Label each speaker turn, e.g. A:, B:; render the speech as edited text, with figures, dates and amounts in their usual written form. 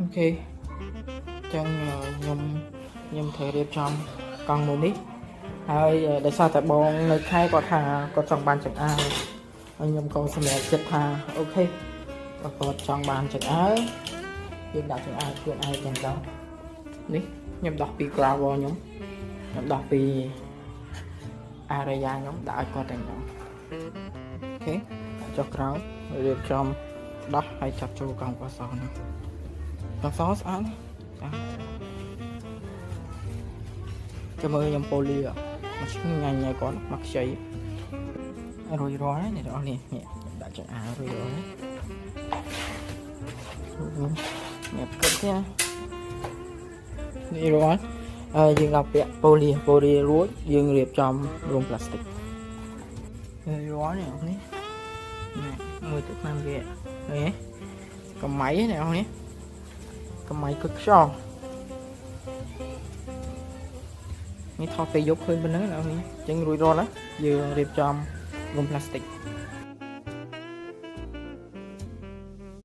A: ok chẳng nhầm thời điệp trong con một ítហើយដោយសារតែបងនៅខេត្តគាត់ថាគាត់ចង់បានចង្អើរហើយខ្ញុំក៏សម្រេចចិត្តថាអូខេបើគាត់ចង់បានចង្អើរយើងដាក់ចង្អើរខ្លួនឯងចឹងទៅនេះខ្ញុំដោះពី gravel ខ្ញុំដោះពី area ខ្ញុំដាក់ឲ្យគាត់តែហ្នឹងអូខេចុះក្រោយរៀបចំដោះហើយចាប់ចូលកង់កសហ្នឹងកង់សស្អាតចាំមើលខ្ញុំប៉ូលីមកឆ្ងាញ់ហើយគាត់មកខ្ចីរួចរាល់នេះបងនេះដាក់ចង្អើររួចរាល់នេះគិតទេនេះរាល់យើងដាក់ពាក់ប៉ូលីរួចយើងរៀបចំរោមផ្លាស្ទិករាល់នេះមួយទឹកតាមវានេះកម្ម៉ៃនេះបងនេះកម្ម៉ៃគឺខ្យល់នេះថតពេលយប់ឃើញប៉ុណ្ណឹងបងនេះអញ្ចឹងរួចរាល់ហើយយើងរៀបចំរោមផ្លាស្ទិក